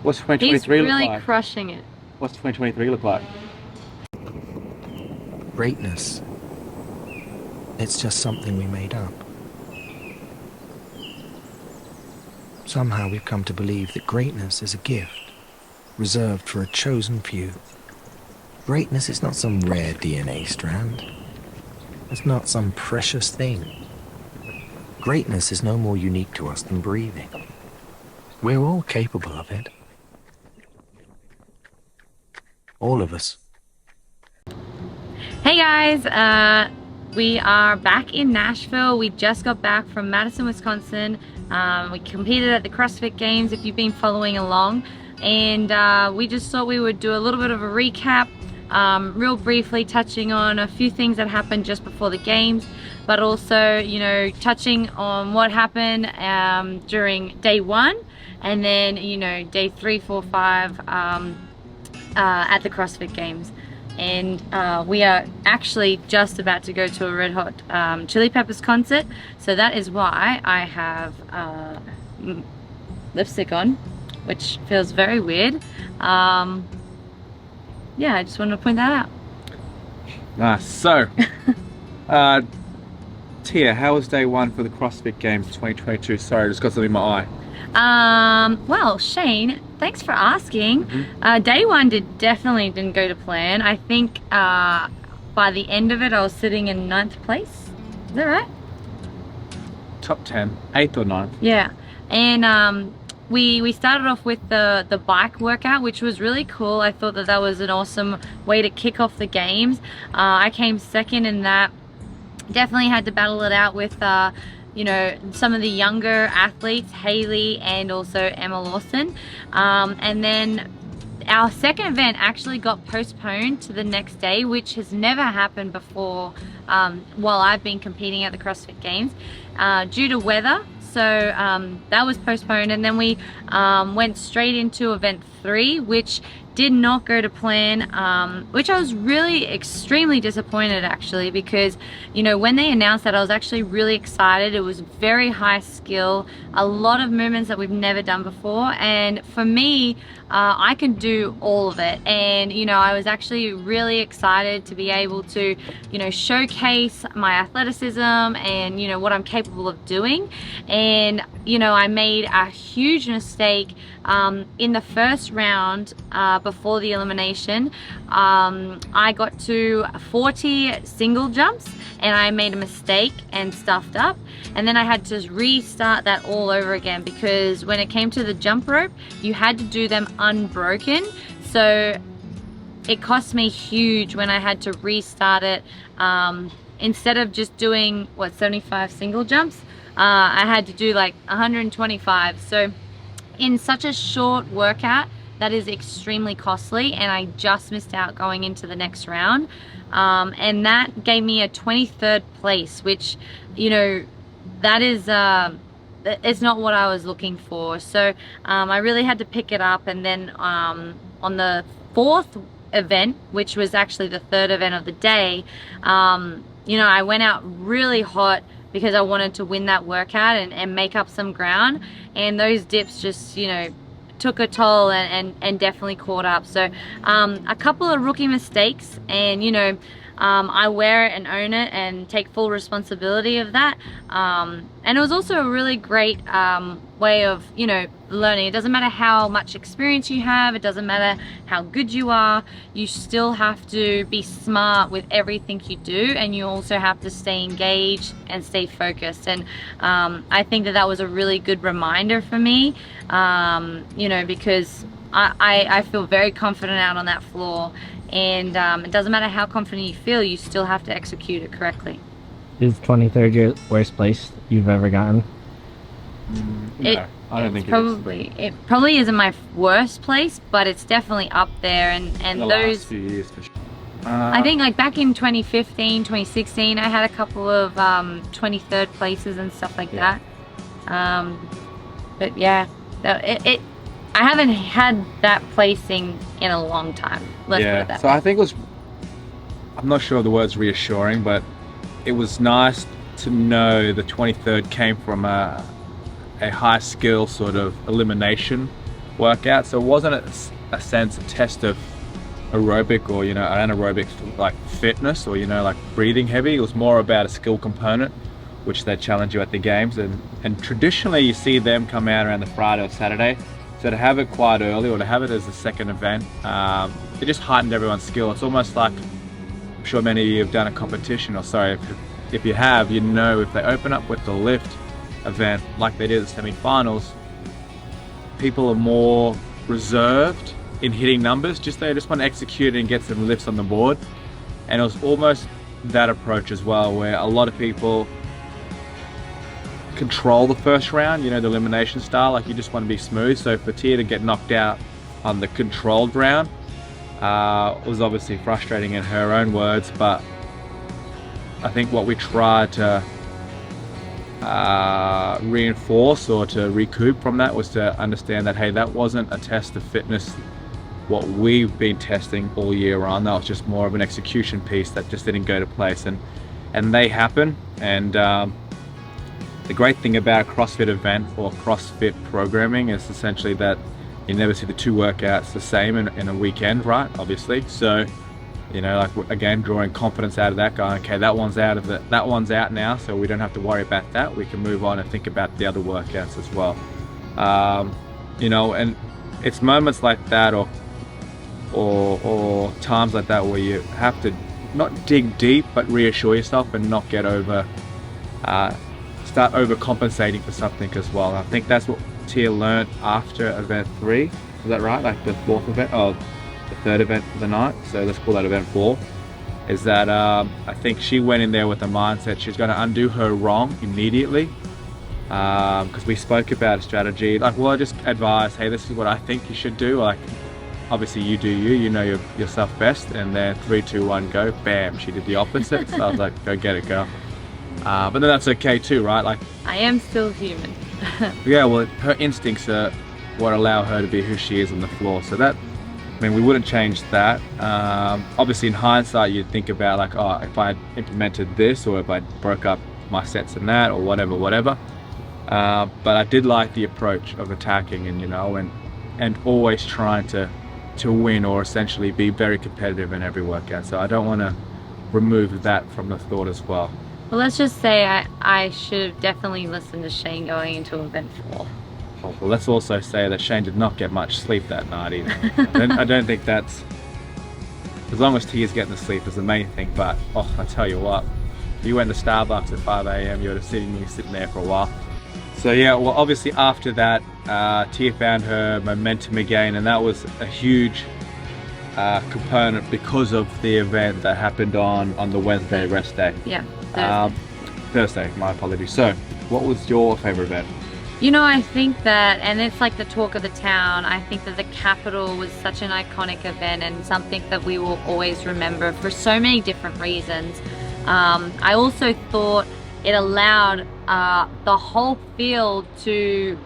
What's 2023 He's look really like? crushing it. What's 2023 look like? Greatness. It's just something we made up. Somehow we've come to believe that greatness is a gift, reserved for a chosen few. Greatness is not some rare DNA strand. It's not some precious thing. Greatness is no more unique to us than breathing. We're all capable of it. All of us. Hey guys, we are back in Nashville. We just got back from Madison, Wisconsin. We competed at the CrossFit Games, if you've been following along, and we just thought we would do a little bit of a recap, real briefly touching on a few things that happened just before the games, but also, you know, touching on what happened during day 1, and then, you know, day 3, 4, 5 at the CrossFit Games. And we are actually just about to go to a Red Hot Chili Peppers concert, so that is why I have lipstick on, which feels very weird. Yeah, I just wanted to point that out. Nice. So, Tia, how was day 1 for the CrossFit Games 2022? Sorry, I just got something in my eye. Well, Shane, thanks for asking. Day 1 definitely didn't go to plan. I think by the end of it I was sitting in 9th place. Is that right? Top 10, 8th or 9th. Yeah. And we started off with the bike workout, which was really cool. I thought that was an awesome way to kick off the games. I came second in that. Definitely had to battle it out with you know, some of the younger athletes, Haley and also Emma Lawson. And then our second event actually got postponed to the next day, which has never happened before while I've been competing at the CrossFit Games due to weather. So that was postponed, and then we went straight into event 3, which did not go to plan, which I was really extremely disappointed actually, because, you know, when they announced that, I was actually really excited. It was very high skill, a lot of movements that we've never done before, and for me, I can do all of it. And, you know, I was actually really excited to be able to, you know, showcase my athleticism and, you know, what I'm capable of doing. And, you know, I made a huge mistake in the first round before the elimination. I got to 40 single jumps and I made a mistake and stuffed up, and then I had to restart that all over again, because when it came to the jump rope, you had to do them unbroken. So it cost me huge when I had to restart it. Instead of just doing, what, 75 single jumps, I had to do like 125. So in such a short workout, that is extremely costly, and I just missed out going into the next round. And that gave me a 23rd place, which, you know, that is it's not what I was looking for. So I really had to pick it up. And then on the 4th event, which was actually the 3rd event of the day, you know, I went out really hot because I wanted to win that workout and make up some ground, and those dips just, you know, took a toll and definitely caught up. So a couple of rookie mistakes, and, you know, I wear it and own it and take full responsibility of that. And it was also a really great way of, you know, learning. It doesn't matter how much experience you have, it doesn't matter how good you are, you still have to be smart with everything you do, and you also have to stay engaged and stay focused. And I think that was a really good reminder for me, you know, because I feel very confident out on that floor, and it doesn't matter how confident you feel, you still have to execute it correctly. Is 23rd your worst place you've ever gotten? No, I don't think it probably isn't my worst place, but it's definitely up there. And the those last few years for sure. I think like back in 2015, 2016, I had a couple of 23rd places and stuff like that. But yeah, I haven't had that placing in a long time. Let's put it that so way. I think it was, I'm not sure of the words reassuring, but it was nice to know the 23rd came from a high skill sort of elimination workout. So it wasn't a sense, a test of aerobic or, you know, anaerobic like fitness or, you know, like breathing heavy. It was more about a skill component, which they challenge you at the games. And traditionally you see them come out around the Friday or Saturday. So to have it quite early, or to have it as a second event, it just heightened everyone's skill. It's almost like, I'm sure many of you have done a competition, or sorry, if you have, you know, if they open up with the lift event like they did at the semi-finals, people are more reserved in hitting numbers. They just want to execute and get some lifts on the board. And it was almost that approach as well, where a lot of people control the first round, you know, the elimination style, like you just want to be smooth. So for Tia to get knocked out on the controlled round was obviously frustrating in her own words, but I think what we tried to reinforce or to recoup from that was to understand that, hey, that wasn't a test of fitness what we've been testing all year on. That was just more of an execution piece that just didn't go to place, and they happen. And the great thing about a CrossFit event or CrossFit programming is essentially that you never see the two workouts the same in a weekend, right? Obviously. So, you know, like again, drawing confidence out of that, going, okay, that one's out now, so we don't have to worry about that. We can move on and think about the other workouts as well. You know, and it's moments like that or times like that where you have to not dig deep, but reassure yourself and not get start overcompensating for something as well. I think that's what Tia learned after event 3. Is that right? Like the fourth event, the third event for the night. So let's call that event 4. Is that I think she went in there with a mindset she's going to undo her wrong immediately. Because we spoke about a strategy. Like, well, I just advised, hey, this is what I think you should do. Like, obviously you do you know yourself best. And then 3, 2, 1, go. Bam, she did the opposite. So I was like, go get it, girl. But then that's okay too, right? Like, I am still human. yeah, well, her instincts are what allow her to be who she is on the floor. So that, I mean, we wouldn't change that. Obviously in hindsight, you'd think about like, oh, if I implemented this, or if I broke up my sets in that, or whatever. But I did like the approach of attacking and, you know, and always trying to win, or essentially be very competitive in every workout. So I don't want to remove that from the thought as well. Well, let's just say I should have definitely listened to Shane going into event 4. Well, let's also say that Shane did not get much sleep that night either. I don't think that's, as long as Tia's getting the sleep is the main thing. But oh, I tell you what, if you went to Starbucks at 5 a.m, you would have sitting there for a while. So yeah, well, obviously after that, Tia found her momentum again, and that was a huge component because of the event that happened on the Wednesday rest day. Yeah. Thursday, my apologies. So what was your favorite event? You know, I think that, and it's like the talk of the town, I think that the Capitol was such an iconic event and something that we will always remember for so many different reasons. I also thought it allowed the whole field to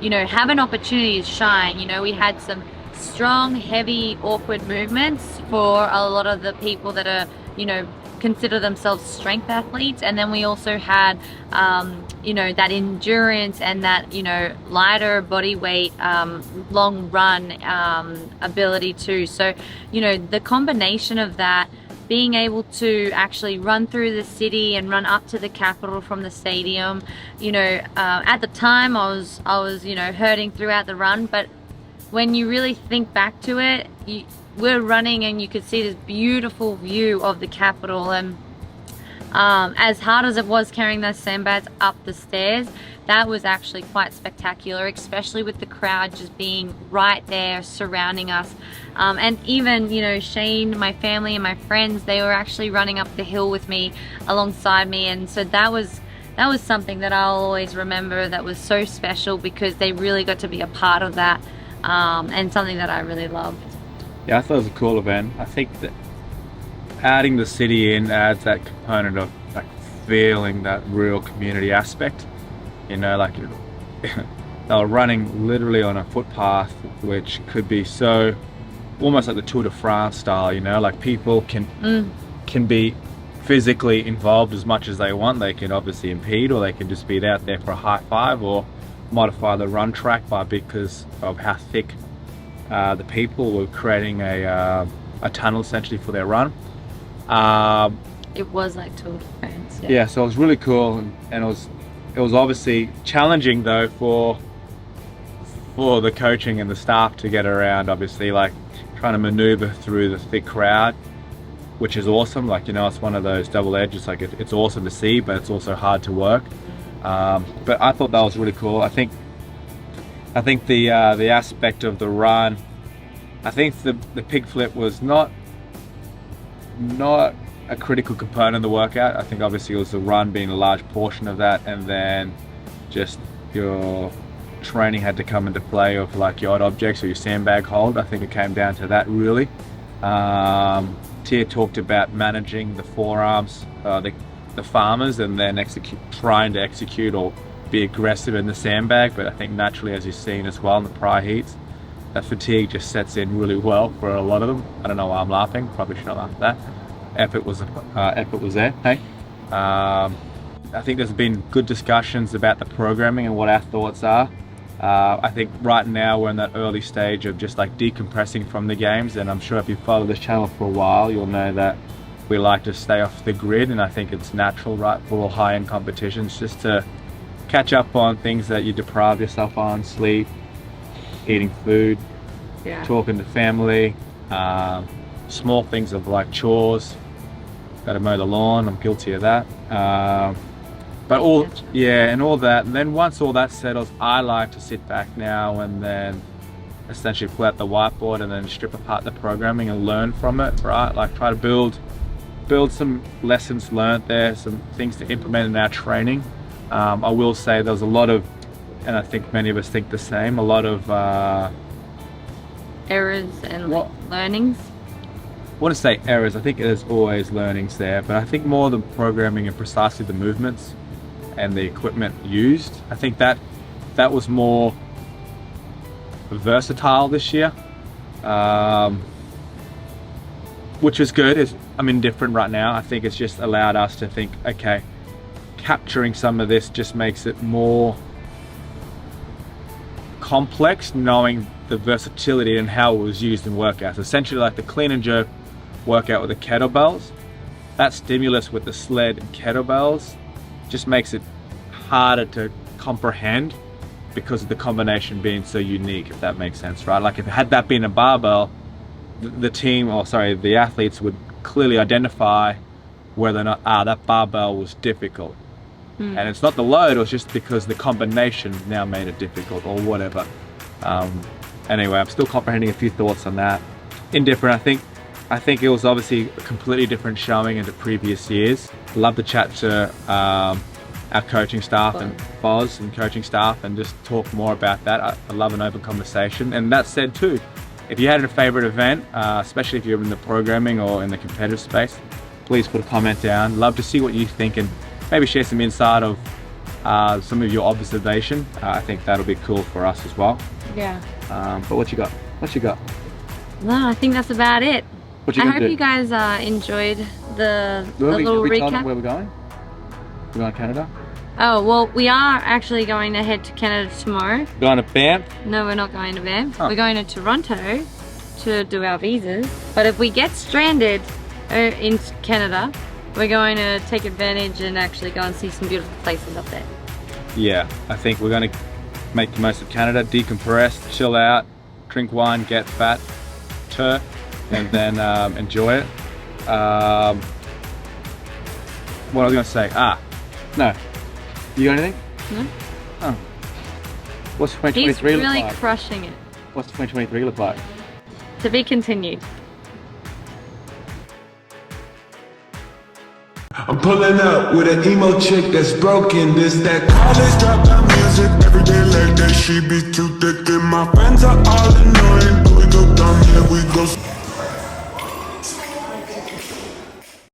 you know, have an opportunity to shine. You know, we had some strong, heavy, awkward movements for a lot of the people that are, you know, consider themselves strength athletes, and then we also had you know, that endurance and that, you know, lighter body weight, long run ability too. So, you know, the combination of that, being able to actually run through the city and run up to the Capitol from the stadium, you know, at the time I was you know, hurting throughout the run, but when you really think back to it, we're running and you could see this beautiful view of the Capitol. And as hard as it was carrying those sandbags up the stairs, that was actually quite spectacular, especially with the crowd just being right there surrounding us. And even, you know, Shane, my family and my friends, they were actually running up the hill with me, alongside me. And so that was something that I'll always remember, that was so special because they really got to be a part of that, and something that I really loved. Yeah, I thought it was a cool event. I think that adding the city in adds that component of like feeling that real community aspect. You know, like they were running literally on a footpath, which could be so almost like the Tour de France style. You know, like people can be physically involved as much as they want. They can obviously impede, or they can just be out there for a high five, or modify the run track because of how thick the people were creating a tunnel essentially for their run. It was like Tour de France. Yeah, so it was really cool, and it was obviously challenging though for the coaching and the staff to get around, obviously, like trying to maneuver through the thick crowd, which is awesome. Like, you know, it's one of those double edges. Like it's awesome to see, but it's also hard to work. But I thought that was really cool. I think the aspect of the run, I think the pig flip was not a critical component of the workout. I think obviously it was the run being a large portion of that, and then just your training had to come into play of like your odd objects or your sandbag hold. I think it came down to that really. Tia talked about managing the forearms, the farmers, and then trying to execute or be aggressive in the sandbag. But I think naturally, as you've seen as well in the prior heats, that fatigue just sets in really well for a lot of them. I don't know why I'm laughing, probably shouldn't laugh at that. Effort was there, hey? I think there's been good discussions about the programming and what our thoughts are. I think right now we're in that early stage of just like decompressing from the games, and I'm sure if you follow this channel for a while, you'll know that we like to stay off the grid, and I think it's natural, right, for all high-end competitions, just to catch up on things that you deprive yourself on: sleep, eating food, talking to family, small things of like chores. Gotta mow the lawn, I'm guilty of that. But all that, and then once all that settles, I like to sit back now and then essentially pull out the whiteboard and then strip apart the programming and learn from it, right? Like try to build some lessons learned there, some things to implement in our training. I will say there's a lot of, and I think many of us think the same, a lot of errors and learnings. I want to say errors. I think there's always learnings there, but I think more the programming and precisely the movements and the equipment used. I think that was more versatile this year, which is good. I'm indifferent right now. I think it's just allowed us to think, okay, capturing some of this just makes it more complex, knowing the versatility and how it was used in workouts. Essentially like the clean and jerk workout with the kettlebells, that stimulus with the sled and kettlebells just makes it harder to comprehend because of the combination being so unique, if that makes sense, right? Like if had that been a barbell, the athletes would clearly identify whether or not that barbell was difficult. And it's not the load, it was just because the combination now made it difficult or whatever. Anyway, I'm still comprehending a few thoughts on that. Indifferent, I think it was obviously a completely different showing into previous years. Love to chat to our coaching staff and Boz and coaching staff and just talk more about that. I love an open conversation. And that said too, if you had a favorite event, especially if you're in the programming or in the competitive space, please put a comment down. Love to see what you think and maybe share some insight of some of your observation. I think that'll be cool for us as well. Yeah. But what you got? No, I think that's about it. I hope you guys enjoyed the little recap. Where we're going? We're going to Canada? Oh, well, we are actually going to head to Canada tomorrow. Going to Banff? No, we're not going to Banff. Oh. We're going to Toronto to do our visas. But if we get stranded in Canada, we're going to take advantage and actually go and see some beautiful places up there. Yeah, I think we're going to make the most of Canada, decompress, chill out, drink wine, get fat, and then enjoy it. What was I going to say? No. You got anything? No. Oh. What's 2023 He's look really like? crushing it. What's 2023 look like? To be continued. I'm pulling up with an emo chick that's broken. This that college dropout music every day like that. She be too thick and my friends are all annoying. We go dumb, yeah, we go.